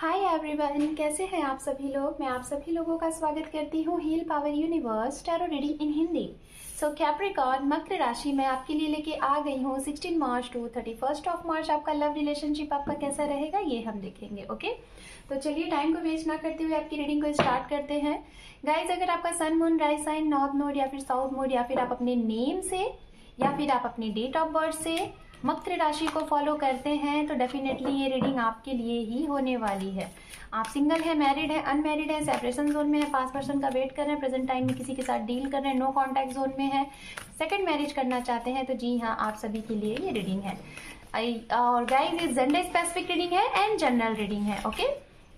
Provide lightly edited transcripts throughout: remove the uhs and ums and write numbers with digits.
Hi everyone, कैसे हैं आप सभी लोग। मैं आप सभी लोगों का स्वागत करती हूँ heal power universe tarot reading in Hindi. So Capricorn मकर राशि में आपके लिए लेके आ गई हूँ 16 मार्च टू 31 मार्च। आपका लव रिलेशनशिप आपका कैसा रहेगा ये हम देखेंगे। ओके, तो चलिए टाइम को वेस्ट ना करते हुए आपकी रीडिंग को स्टार्ट करते हैं। गाइज, अगर आपका sun moon rise sign north node या फिर साउथ नोड या फिर आप अपने नेम से या फिर आप अपनी डेट ऑफ बर्थ से मकर राशि को फॉलो करते हैं तो डेफिनेटली ये रीडिंग आपके लिए ही होने वाली है। आप सिंगल है, मैरिड है, अनमैरिड है, सेपरेशन जोन में है, पास पर्सन का वेट कर रहे हैं, प्रेजेंट टाइम में किसी के साथ डील कर रहे हैं, नो कॉन्टैक्ट जोन में है, सेकंड मैरिज करना चाहते हैं, तो जी हाँ, आप सभी के लिए ये रीडिंग है। और गाइस, ये जेंडर स्पेसिफिक रीडिंग है एंड जनरल रीडिंग है। ओके,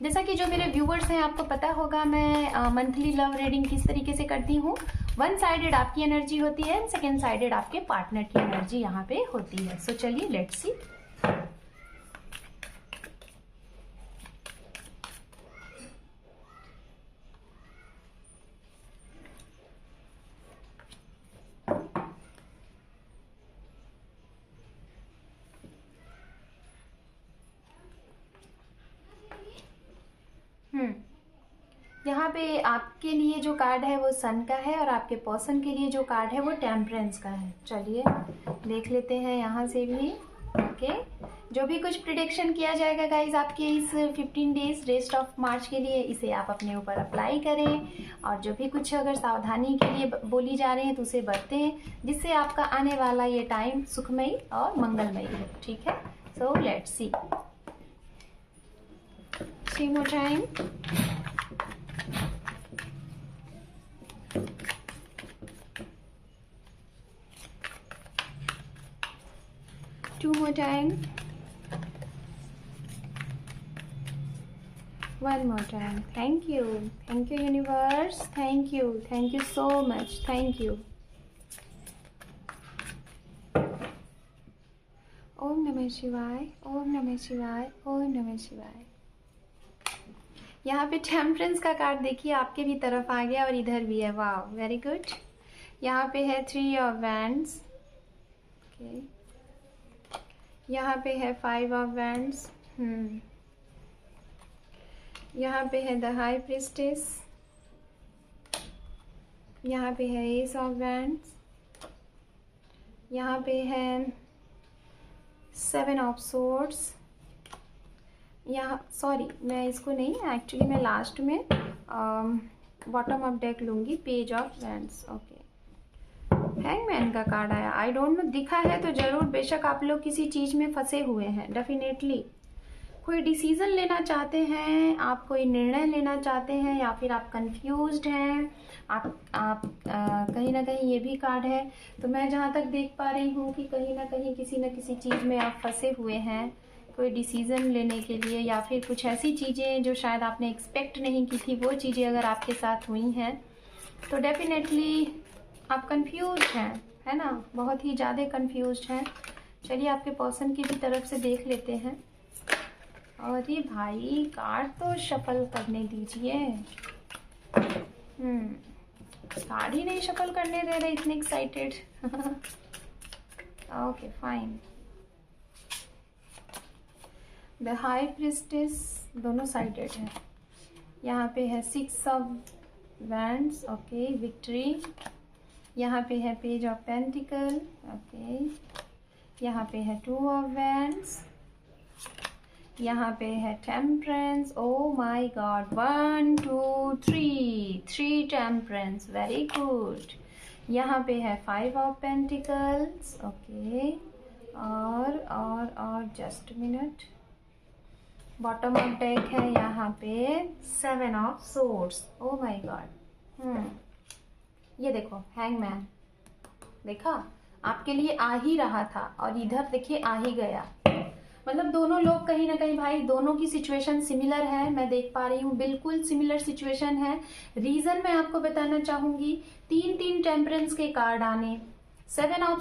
जैसा कि जो मेरे व्यूवर्स हैं आपको पता होगा मैं मंथली लव रीडिंग किस तरीके से करती हूँ। वन साइडेड आपकी एनर्जी होती है एंड सेकेंड साइडेड आपके पार्टनर की एनर्जी यहाँ पे होती है। सो चलिए लेट्स सी। यहाँ पे आपके लिए जो कार्ड है वो सन का है और आपके पर्सन के लिए जो कार्ड है वो टेम्परेंस का है। चलिए देख लेते हैं यहाँ से भी। ओके, जो भी कुछ प्रिडिक्शन किया जाएगा गाइज आपके इस 15 डेज रेस्ट ऑफ मार्च के लिए, इसे आप अपने ऊपर अप्लाई करें और जो भी कुछ अगर सावधानी के लिए बोली जा रही है तो उसे बरतें, जिससे आपका आने वाला ये टाइम सुखमयी और मंगलमयी हो। ठीक है, so let's see more time. Two more time. One more time. Thank you. Thank you, universe. Thank you. Thank you so much. Thank you. ओम नमः शिवाय, ओम नमः शिवाय, ओम नमः शिवाय। यहाँ पे टेम्परेंस का कार्ड देखिए आपके भी तरफ आ गया और इधर भी है। वाह, वेरी गुड। यहाँ पे है 3 ऑफ वैंड्स। ओके, यहाँ पे है 5 ऑफ वैंड्स। यहाँ पे है द हाई प्रिस्टेस। यहाँ पे है एस ऑफ वैंड्स। यहाँ पे है 7 ऑफ सोर्ड्स। यहाँ सॉरी, मैं इसको नहीं, एक्चुअली मैं लास्ट में बॉटम ऑफ डेक लूँगी, page of wands. Okay, hangman का कार्ड आया। आई डोंट नो, दिखा है तो जरूर, बेशक आप लोग किसी चीज़ में फंसे हुए हैं। डेफिनेटली कोई डिसीजन लेना चाहते हैं, आप कोई निर्णय लेना चाहते हैं, या फिर आप कंफ्यूज्ड हैं, आप कहीं ना कहीं ये भी कार्ड है। तो मैं जहाँ तक देख पा रही हूँ कि कहीं ना कहीं किसी न किसी चीज़ में आप फंसे हुए हैं, कोई डिसीज़न लेने के लिए, या फिर कुछ ऐसी चीज़ें जो शायद आपने एक्सपेक्ट नहीं की थी, वो चीज़ें अगर आपके साथ हुई हैं तो डेफिनेटली आप कंफ्यूज हैं, है ना, बहुत ही ज़्यादा कंफ्यूज हैं। चलिए आपके पर्सन की भी तरफ से देख लेते हैं। और ये भाई कार्ड तो शफल करने दीजिए। कार्ड ही नहीं शफल करने दे रहे, इतने excited. Okay fine. The high priestess दोनों साइडेड है। यहाँ पे है 6 ऑफ वैंड्स। Okay, victory. यहाँ पे है पेज ऑफ पेंटिकल। ओके, यहाँ पे है 2 ऑफ वैंड्स। यहाँ पे है temperance. Oh my God, 1 2 3 temperance, very good. यहाँ पे है 5 ऑफ पेंटिकल्स। ओके, और just minute, bottom of deck है यहाँ पे 7 of swords. Oh my God. ये देखो हैंगमैन, देखा, आपके लिए आ ही रहा था और इधर देखिए आ ही गया। मतलब दोनों लोग कहीं ना कहीं, भाई दोनों की सिचुएशन सिमिलर है, मैं देख पा रही हूँ, बिल्कुल सिमिलर सिचुएशन है। रीजन मैं आपको बताना चाहूंगी, 3 टेम्परेंस के कार्ड आने, 7 ऑफ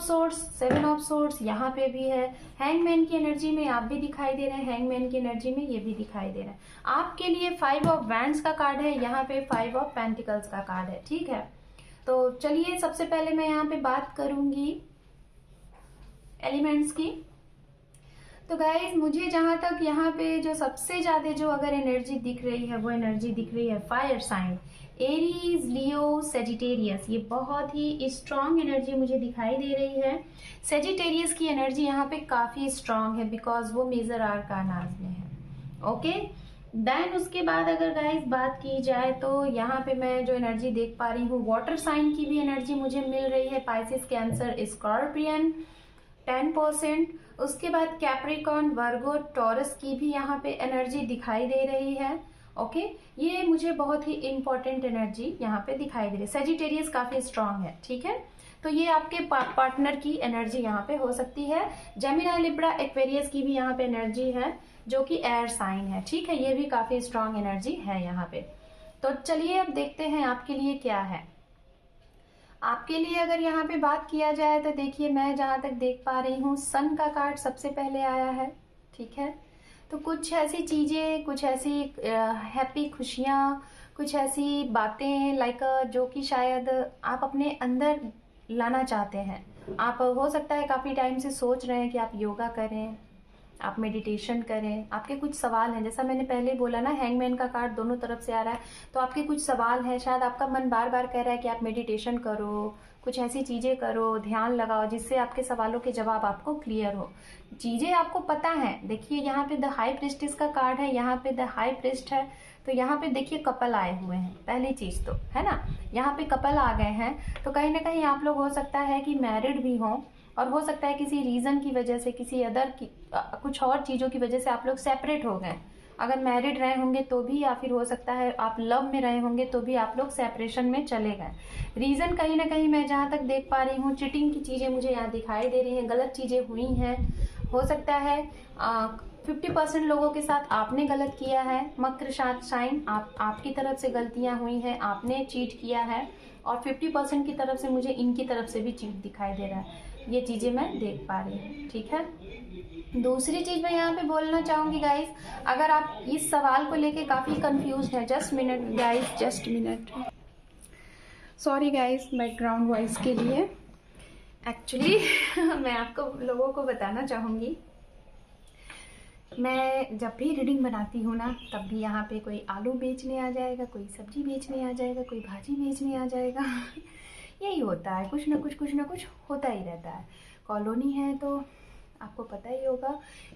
सोर्ड्स यहाँ पे भी है। हैंगमैन की एनर्जी में आप भी दिखाई दे रहे हैं, हैंगमैन की एनर्जी में ये भी दिखाई दे रहा है। आपके लिए 5 ऑफ वैंड्स का कार्ड है, यहाँ पे 5 ऑफ पेंटिकल्स का कार्ड है। ठीक है, तो चलिए सबसे पहले मैं यहाँ पे बात करूंगी एलिमेंट्स की। तो गाइज मुझे जहाँ तक यहाँ पे जो सबसे ज़्यादा जो अगर एनर्जी दिख रही है वो एनर्जी दिख रही है फायर साइन, एरीज, लियो, सेजिटेरियस। ये बहुत ही स्ट्रांग एनर्जी मुझे दिखाई दे रही है। सेजिटेरियस की एनर्जी यहाँ पे काफ़ी स्ट्रांग है बिकॉज वो मेजर आर्कानाज में है। ओके, देन उसके बाद अगर गाइज बात की जाए तो यहाँ पे मैं जो एनर्जी देख पा रही हूँ वाटर साइन की भी एनर्जी मुझे मिल रही है। Pisces, cancer, scorpion 10%। उसके बाद कैप्रिकॉर्न, वर्गो, टॉरस की भी यहाँ पे एनर्जी दिखाई दे रही है। ओके, ये मुझे बहुत ही इंपॉर्टेंट एनर्जी यहाँ पे दिखाई दे रही है। सेजिटेरियस काफी स्ट्रांग है, ठीक है। तो ये आपके पार्टनर की एनर्जी यहाँ पे हो सकती है। जेमिनी, लिब्रा, एक्वेरियस की भी यहाँ पे एनर्जी है जो कि एयर साइन है, ठीक है। ये भी काफी स्ट्रांग एनर्जी है यहाँ पे। तो चलिए अब देखते हैं आपके लिए क्या है। आपके लिए अगर यहाँ पे बात किया जाए तो देखिए मैं जहाँ तक देख पा रही हूँ सन का कार्ड सबसे पहले आया है, ठीक है। तो कुछ ऐसी चीज़ें, कुछ ऐसी हैप्पी खुशियाँ, कुछ ऐसी बातें लाइक जो कि शायद आप अपने अंदर लाना चाहते हैं। आप हो सकता है काफ़ी टाइम से सोच रहे हैं कि आप योगा करें, आप मेडिटेशन करें। आपके कुछ सवाल हैं, जैसा मैंने पहले बोला ना, हैंगमैन का कार्ड दोनों तरफ से आ रहा है। तो आपके कुछ सवाल हैं, शायद आपका मन बार बार कह रहा है कि आप मेडिटेशन करो, कुछ ऐसी चीज़ें करो, ध्यान लगाओ जिससे आपके सवालों के जवाब आपको क्लियर हो। चीज़ें आपको पता हैं। देखिए यहाँ पे द हाई प्रिस्टेस का कार्ड है, यहाँ पे द हाई प्रिस्ट है। तो यहाँ पे देखिए कपल आए हुए हैं, पहली चीज़ तो है ना, यहाँ पे कपल आ गए हैं। तो कहीं ना कहीं आप लोग हो सकता है कि मैरिड भी हों, और हो सकता है किसी रीज़न की वजह से, किसी अदर की कुछ और चीज़ों की वजह से आप लोग सेपरेट हो गए। अगर मैरिड रहे होंगे तो भी, या फिर हो सकता है आप लव में रहे होंगे तो भी आप लोग सेपरेशन में चले गए। रीज़न कहीं ना कहीं मैं जहाँ तक देख पा रही हूँ चीटिंग की चीज़ें मुझे यहाँ दिखाई दे रही हैं, गलत चीज़ें हुई हैं। हो सकता है 50% लोगों के साथ आपने गलत किया है। मकर साइन, आपकी तरफ से गलतियाँ हुई हैं, आपने चीट किया है। और 50% की तरफ से मुझे इनकी तरफ से भी चीट दिखाई दे रहा है। ये चीज़ें मैं देख पा रही हूँ, ठीक है। दूसरी चीज़ मैं यहाँ पे बोलना चाहूँगी गाइस, अगर आप इस सवाल को लेके काफ़ी कंफ्यूज हैं, just minute guys, just minute, sorry guys background voice के लिए। एक्चुअली मैं आपको लोगों को बताना चाहूँगी, मैं जब भी रीडिंग बनाती हूँ ना, तब भी यहाँ पे कोई आलू बेचने आ जाएगा, कोई सब्जी बेचने आ जाएगा, कोई भाजी बेचने आ जाएगा। यही होता है, कुछ ना कुछ होता ही रहता है। कॉलोनी है तो आपको पता ही होगा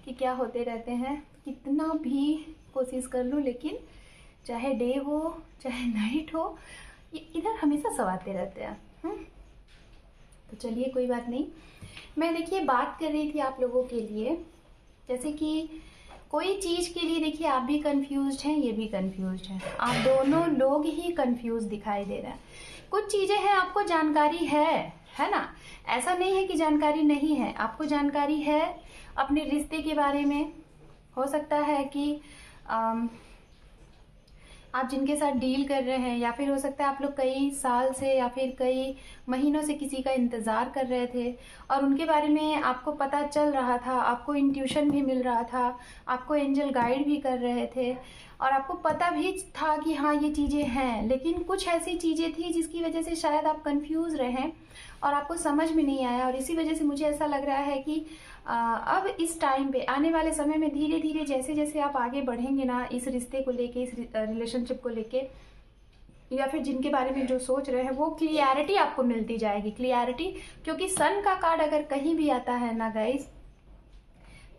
कि क्या होते रहते हैं। कितना भी कोशिश कर लूँ, लेकिन चाहे डे हो चाहे नाइट हो, ये इधर हमेशा सब आते रहते हैं। तो चलिए कोई बात नहीं। मैं देखिए बात कर रही थी आप लोगों के लिए, जैसे कि कोई चीज़ के लिए देखिए आप भी कंफ्यूज्ड हैं, ये भी कंफ्यूज्ड हैं, आप दोनों लोग ही कंफ्यूज दिखाई दे रहा है। कुछ चीज़ें हैं आपको जानकारी है ना, ऐसा नहीं है कि जानकारी नहीं है, आपको जानकारी है अपने रिश्ते के बारे में। हो सकता है कि आप जिनके साथ डील कर रहे हैं, या फिर हो सकता है आप लोग कई साल से या फिर कई महीनों से किसी का इंतज़ार कर रहे थे और उनके बारे में आपको पता चल रहा था, आपको इंट्यूशन भी मिल रहा था, आपको एंजल गाइड भी कर रहे थे, और आपको पता भी था कि हाँ ये चीज़ें हैं। लेकिन कुछ ऐसी चीज़ें थी जिसकी वजह से शायद आप कंफ्यूज रहे और आपको समझ में नहीं आया। और इसी वजह से मुझे ऐसा लग रहा है कि अब इस टाइम पे, आने वाले समय में धीरे धीरे जैसे जैसे आप आगे बढ़ेंगे ना इस रिश्ते को लेके, इस रिलेशनशिप को लेके, या फिर जिनके बारे में जो सोच रहे हैं, वो क्लियरिटी आपको मिलती जाएगी। क्लियरिटी, क्योंकि सन का कार्ड अगर कहीं भी आता है ना गाइस,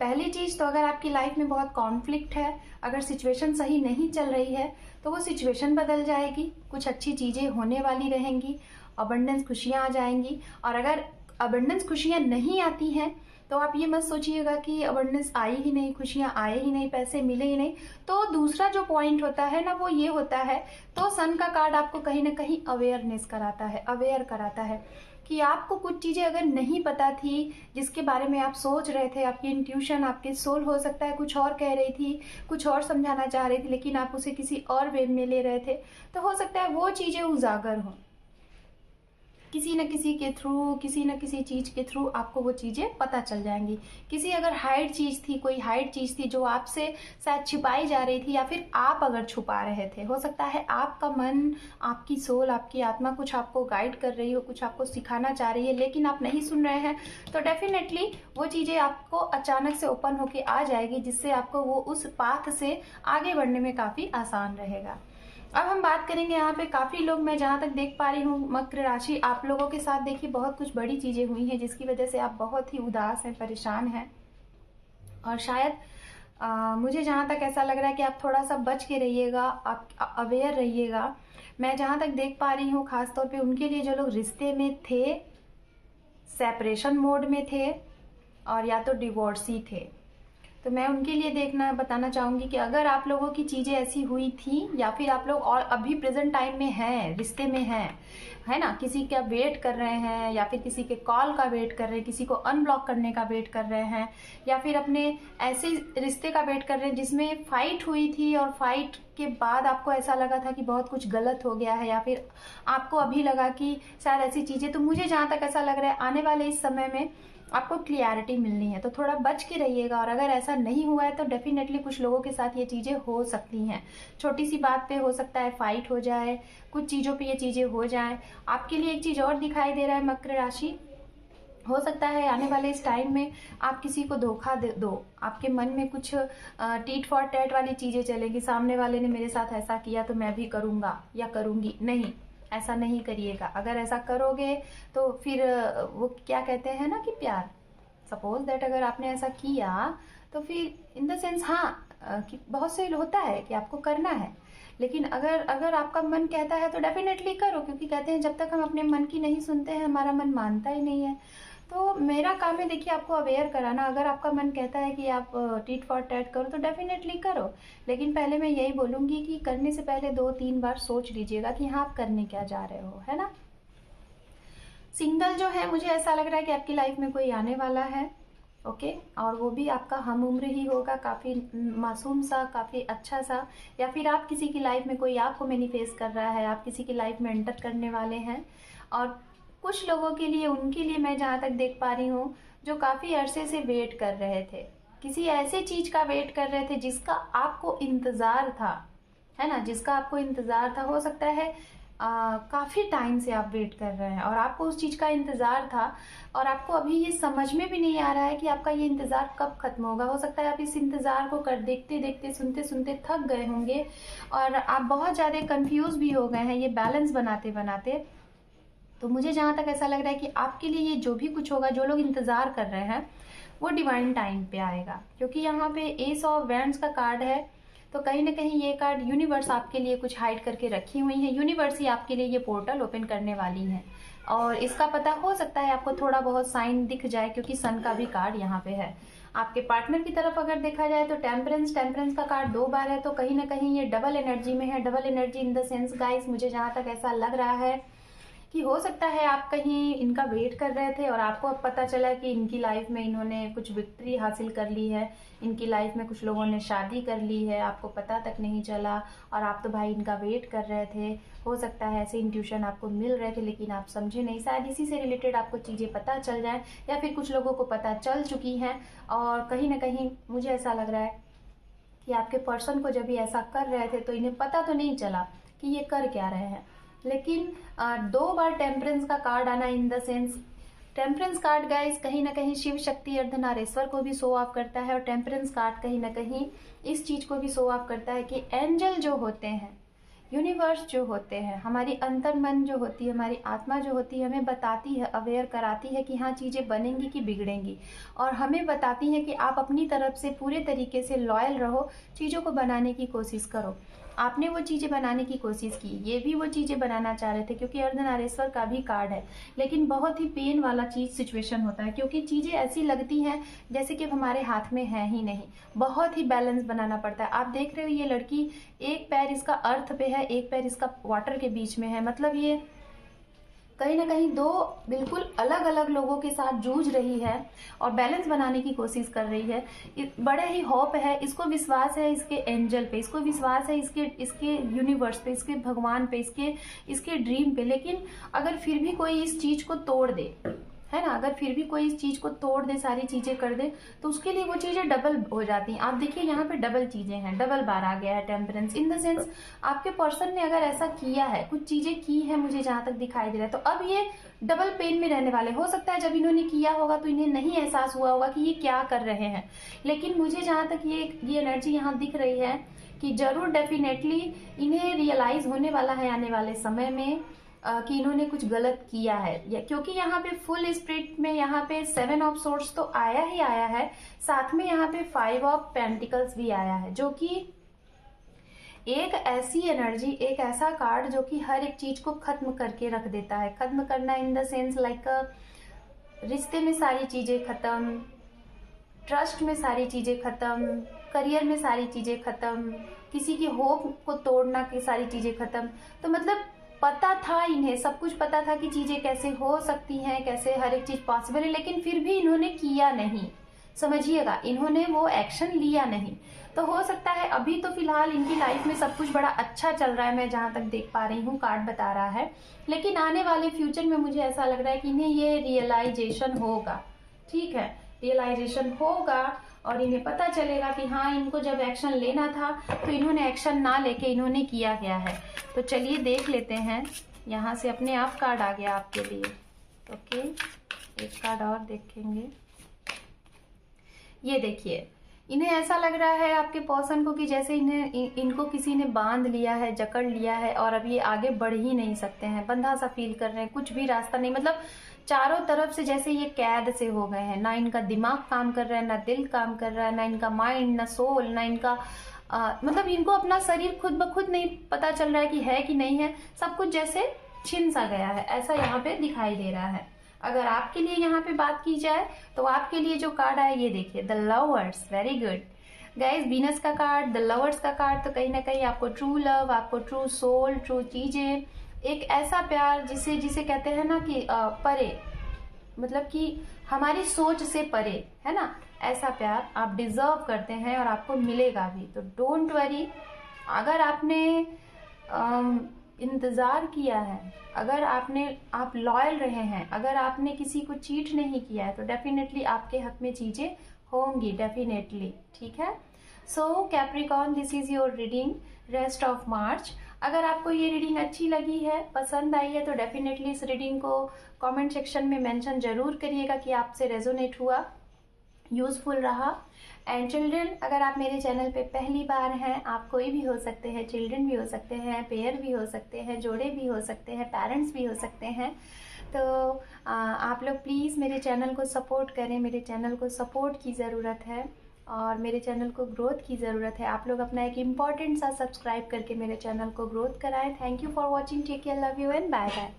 पहली चीज़ तो अगर आपकी लाइफ में बहुत कॉन्फ्लिक्ट है, अगर सिचुएशन सही नहीं चल रही है, तो वो सिचुएशन बदल जाएगी, कुछ अच्छी चीज़ें होने वाली रहेंगी, अबंडेंस खुशियाँ आ जाएंगी। और अगर अबंडेंस खुशियाँ नहीं आती हैं तो आप ये मत सोचिएगा कि अबंडेंस आई ही नहीं, खुशियाँ आए ही नहीं, पैसे मिले ही नहीं। तो दूसरा जो पॉइंट होता है ना, वो ये होता है, तो सन का कार्ड आपको कहीं ना कहीं अवेयरनेस कराता है, अवेयर कराता है कि आपको कुछ चीज़ें अगर नहीं पता थी, जिसके बारे में आप सोच रहे थे, आपकी इंट्यूशन, आपकी सोल हो सकता है कुछ और कह रही थी, कुछ और समझाना चाह रही थी, लेकिन आप उसे किसी और वे में ले रहे थे, तो हो सकता है वो चीज़ें उजागर हों। किसी न किसी के थ्रू, किसी न किसी चीज़ के थ्रू आपको वो चीज़ें पता चल जाएंगी। किसी अगर हाइड चीज़ थी, कोई हाइड चीज़ थी जो आपसे शायद छिपाई जा रही थी, या फिर आप अगर छुपा रहे थे, हो सकता है आपका मन, आपकी सोल, आपकी आत्मा कुछ आपको गाइड कर रही हो, कुछ आपको सिखाना चाह रही है, लेकिन आप नहीं सुन रहे हैं, तो डेफिनेटली वो चीज़ें आपको अचानक से ओपन होके आ जाएगी, जिससे आपको वो उस पाथ से आगे बढ़ने में काफ़ी आसान रहेगा। अब हम बात करेंगे यहाँ पे काफ़ी लोग, मैं जहाँ तक देख पा रही हूँ मकर राशि, आप लोगों के साथ देखिए बहुत कुछ बड़ी चीज़ें हुई हैं जिसकी वजह से आप बहुत ही उदास हैं, परेशान हैं, और शायद मुझे जहाँ तक ऐसा लग रहा है कि आप थोड़ा सा बच के रहिएगा, आप अवेयर रहिएगा। मैं जहाँ तक देख पा रही हूँ खासतौर पे उनके लिए जो लोग रिश्ते में थे, सेपरेशन मोड में थे, और या तो डिवोर्सी थे, तो मैं उनके लिए बताना चाहूँगी कि अगर आप लोगों की चीज़ें ऐसी हुई थी, या फिर आप लोग और अभी प्रेजेंट टाइम में हैं, रिश्ते में हैं, है ना, किसी का वेट कर रहे हैं, या फिर किसी के कॉल का वेट कर रहे हैं, किसी को अनब्लॉक करने का वेट कर रहे हैं, या फिर अपने ऐसे रिश्ते का वेट कर रहे हैं जिसमें फाइट हुई थी, और फाइट के बाद आपको ऐसा लगा था कि बहुत कुछ गलत हो गया है, या फिर आपको अभी लगा कि शायद ऐसी चीज़ें, तो मुझे जहाँ तक ऐसा लग रहा है आने वाले इस समय में आपको क्लियरिटी मिलनी है, तो थोड़ा बच के रहिएगा। और अगर ऐसा नहीं हुआ है तो डेफिनेटली कुछ लोगों के साथ ये चीज़ें हो सकती हैं, छोटी सी बात पे हो सकता है फाइट हो जाए, कुछ चीज़ों पे ये चीज़ें हो जाएं। आपके लिए एक चीज़ और दिखाई दे रहा है मकर राशि, हो सकता है आने वाले इस टाइम में आप किसी को धोखा दो, आपके मन में कुछ टीट फॉर टैट वाली चीज़ें चलेगी, सामने वाले ने मेरे साथ ऐसा किया तो मैं भी करूँगा या करूँगी। नहीं, ऐसा नहीं करिएगा। अगर ऐसा करोगे तो फिर वो क्या कहते हैं ना कि प्यार, सपोज दैट अगर आपने ऐसा किया तो फिर इन द सेंस, हाँ कि बहुत से होता है कि आपको करना है, लेकिन अगर आपका मन कहता है तो डेफिनेटली करो, क्योंकि कहते हैं जब तक हम अपने मन की नहीं सुनते हैं हमारा मन मानता ही नहीं है। तो मेरा काम है देखिए आपको अवेयर कराना। अगर आपका मन कहता है कि आप टीट फॉर टैट करो तो डेफिनेटली करो, लेकिन पहले मैं यही बोलूँगी कि करने से पहले 2-3 बार सोच लीजिएगा कि हाँ आप करने क्या जा रहे हो, है ना। सिंगल जो है, मुझे ऐसा लग रहा है कि आपकी लाइफ में कोई आने वाला है, ओके, और वो भी आपका हम उम्र ही होगा, काफ़ी मासूम सा, काफ़ी अच्छा सा, या फिर आप किसी की लाइफ में, कोई आपको मैनिफेस्ट कर रहा है, आप किसी की लाइफ में एंटर करने वाले हैं। और कुछ लोगों के लिए, उनके लिए मैं जहाँ तक देख पा रही हूँ, जो काफ़ी अरसे से वेट कर रहे थे, किसी ऐसे चीज़ का वेट कर रहे थे जिसका आपको इंतज़ार था, है ना, जिसका आपको इंतज़ार था। हो सकता है काफ़ी टाइम से आप वेट कर रहे हैं और आपको उस चीज़ का इंतज़ार था, और आपको अभी ये समझ में भी नहीं आ रहा है कि आपका ये इंतज़ार कब ख़त्म होगा। हो सकता है आप इस इंतज़ार को देखते देखते, सुनते सुनते थक गए होंगे, और आप बहुत ज़्यादा कंफ्यूज भी हो गए हैं ये बैलेंस बनाते बनाते। तो मुझे जहाँ तक ऐसा लग रहा है कि आपके लिए ये जो भी कुछ होगा, जो लोग इंतज़ार कर रहे हैं, वो डिवाइन टाइम पे आएगा, क्योंकि यहाँ पे एस ऑफ वैंड्स का कार्ड है। तो कहीं ना कहीं ये कार्ड यूनिवर्स आपके लिए कुछ हाइड करके रखी हुई है, यूनिवर्स ही आपके लिए ये पोर्टल ओपन करने वाली है, और इसका पता हो सकता है आपको थोड़ा बहुत साइन दिख जाए, क्योंकि सन का भी कार्ड यहाँ पे है। आपके पार्टनर की तरफ अगर देखा जाए तो टेम्परेंस का कार्ड 2 बार है, तो कहीं ना कहीं ये डबल एनर्जी में है। Double energy in the sense guys, मुझे जहाँ तक ऐसा लग रहा है कि हो सकता है आप कहीं इनका वेट कर रहे थे और आपको अब पता चला कि इनकी लाइफ में इन्होंने कुछ विक्ट्री हासिल कर ली है, इनकी लाइफ में कुछ लोगों ने शादी कर ली है, आपको पता तक नहीं चला, और आप तो भाई इनका वेट कर रहे थे। हो सकता है ऐसे इंट्यूशन आपको मिल रहे थे लेकिन आप समझे नहीं, शायद इसी से रिलेटेड आपको चीज़ें पता चल जाए, या फिर कुछ लोगों को पता चल चुकी हैं। और कहीं ना कहीं मुझे ऐसा लग रहा है कि आपके पर्सन को जब भी ऐसा कर रहे थे तो इन्हें पता तो नहीं चला कि ये कर क्या रहे हैं, लेकिन 2 बार टेम्परेंस का कार्ड आना in the sense, temperance card guys कहीं ना कहीं शिव शक्ति अर्धनारेश्वर को भी शो ऑफ करता है, और टेम्परेंस कार्ड कहीं ना कहीं इस चीज को भी शो ऑफ करता है कि एंजल जो होते हैं, यूनिवर्स जो होते हैं, हमारी अंतर मन जो होती है, हमारी आत्मा जो होती है, हमें बताती है, अवेयर कराती है कि हाँ चीज़ें बनेंगी कि बिगड़ेंगी, और हमें बताती है कि आप अपनी तरफ से पूरे तरीके से लॉयल रहो, चीज़ों को बनाने की कोशिश करो। आपने वो चीज़ें बनाने की कोशिश की, ये भी वो चीज़ें बनाना चाह रहे थे, क्योंकि अर्धनारेश्वर का भी कार्ड है, लेकिन बहुत ही पेन वाला सिचुएशन होता है, क्योंकि चीज़ें ऐसी लगती हैं जैसे कि हमारे हाथ में है ही नहीं, बहुत ही बैलेंस बनाना पड़ता है। आप देख रहे हो ये लड़की, एक पैर इसका अर्थ पे है, एक पैर इसका वाटर के बीच में है, मतलब ये कहीं ना कहीं दो बिल्कुल अलग अलग लोगों के साथ जूझ रही है और बैलेंस बनाने की कोशिश कर रही है। बड़े ही होप है, इसको विश्वास है इसके एंजल पे, इसको विश्वास है इसके यूनिवर्स पे, इसके भगवान पे, इसके ड्रीम पे। लेकिन अगर फिर भी कोई इस चीज को तोड़ दे, है ना, अगर फिर भी कोई इस चीज को तोड़ दे, सारी चीजें कर दे, तो उसके लिए वो चीजें डबल हो जाती हैं। आप देखिए यहाँ पे डबल चीजें हैं, डबल बार आ गया है टेम्परेंस। इन द सेंस आपके पर्सन ने अगर ऐसा किया है, कुछ चीजें की है, मुझे जहां तक दिखाई दे रहा है, तो अब ये डबल पेन में रहने वाले। हो सकता है जब इन्होंने किया होगा तो इन्हें नहीं एहसास हुआ होगा कि ये क्या कर रहे हैं, लेकिन मुझे जहां तक ये एनर्जी यहाँ दिख रही है कि जरूर डेफिनेटली इन्हें रियलाइज होने वाला है आने वाले समय में कि इन्होंने कुछ गलत किया है। क्योंकि यहाँ पे फुल स्पिरिट में यहाँ पे 7 ऑफ सोर्ड्स तो आया ही आया है, साथ में यहाँ पे 5 ऑफ पेंटिकल्स भी आया है, जो कि एक ऐसी एनर्जी, एक ऐसा कार्ड जो कि हर एक चीज को खत्म करके रख देता है। खत्म करना इन द सेंस लाइक रिश्ते में सारी चीजें खत्म, ट्रस्ट में सारी चीजें खत्म, करियर में सारी चीजें खत्म, किसी की होप को तोड़ना की सारी चीजें खत्म। तो मतलब पता था इन्हें, सब कुछ पता था कि चीजें कैसे हो सकती हैं, कैसे हर एक चीज पॉसिबल है, लेकिन फिर भी इन्होंने किया नहीं। समझिएगा, इन्होंने वो एक्शन लिया नहीं। तो हो सकता है अभी तो फिलहाल इनकी लाइफ में सब कुछ बड़ा अच्छा चल रहा है, मैं जहां तक देख पा रही हूँ, कार्ड बता रहा है, लेकिन आने वाले फ्यूचर में मुझे ऐसा लग रहा है कि इन्हें ये रियलाइजेशन होगा। ठीक है, रियलाइजेशन होगा और इन्हें पता चलेगा कि हाँ, इनको जब एक्शन लेना था तो इन्होंने एक्शन ना लेके इन्होंने किया गया है। तो चलिए देख लेते हैं, यहाँ से अपने आप कार्ड आ गया आपके लिए। ओके, एक कार्ड और देखेंगे। ये देखिए, इन्हें ऐसा लग रहा है आपके पर्सन को कि जैसे इनको किसी ने बांध लिया है, जकड़ लिया है और अब ये आगे बढ़ ही नहीं सकते हैं, बंधा सा फील कर रहे हैं, कुछ भी रास्ता नहीं, मतलब चारों तरफ से जैसे ये कैद से हो गए हैं। ना इनका दिमाग काम कर रहा है, ना दिल काम कर रहा है, ना इनका माइंड, ना सोल, ना इनका मतलब इनको अपना शरीर खुद ब खुद नहीं पता चल रहा है कि है कि नहीं है। सब कुछ जैसे छिन सा गया है, ऐसा यहाँ पे दिखाई दे रहा है। अगर आपके लिए यहाँ पे बात की जाए तो आपके लिए जो कार्ड आया, ये देखिए, the lovers. Very good guys, Venus का कार्ड, द लवर्स का कार्ड। तो कहीं ना कहीं आपको ट्रू लव, आपको ट्रू सोल, ट्रू चीजें, एक ऐसा प्यार जिसे कहते हैं ना कि परे, मतलब कि हमारी सोच से परे, है ना, ऐसा प्यार आप डिजर्व करते हैं और आपको मिलेगा भी। तो डोंट वरी, अगर आपने इंतजार किया है, अगर आप लॉयल रहे हैं, अगर आपने किसी को चीट नहीं किया है, तो डेफिनेटली आपके हक में चीजें होंगी, डेफिनेटली। ठीक है, so Capricorn, this is your reading rest of March. अगर आपको ये रीडिंग अच्छी लगी है, पसंद आई है, तो डेफिनेटली इस रीडिंग को कमेंट सेक्शन में मेंशन जरूर करिएगा कि आपसे रेजोनेट हुआ, यूजफुल रहा। एंड चिल्ड्रन, अगर आप मेरे चैनल पे पहली बार हैं, आप कोई भी हो सकते हैं, चिल्ड्रन भी हो सकते हैं, पेयर भी हो सकते हैं, जोड़े भी हो सकते हैं, पेरेंट्स भी हो सकते हैं, तो आप लोग प्लीज़ मेरे चैनल को सपोर्ट करें। मेरे चैनल को सपोर्ट की ज़रूरत है और मेरे चैनल को ग्रोथ की ज़रूरत है। आप लोग अपना एक इम्पॉर्टेंट सा सब्सक्राइब करके मेरे चैनल को ग्रोथ कराएं। Thank you for watching, take care, love you and bye bye.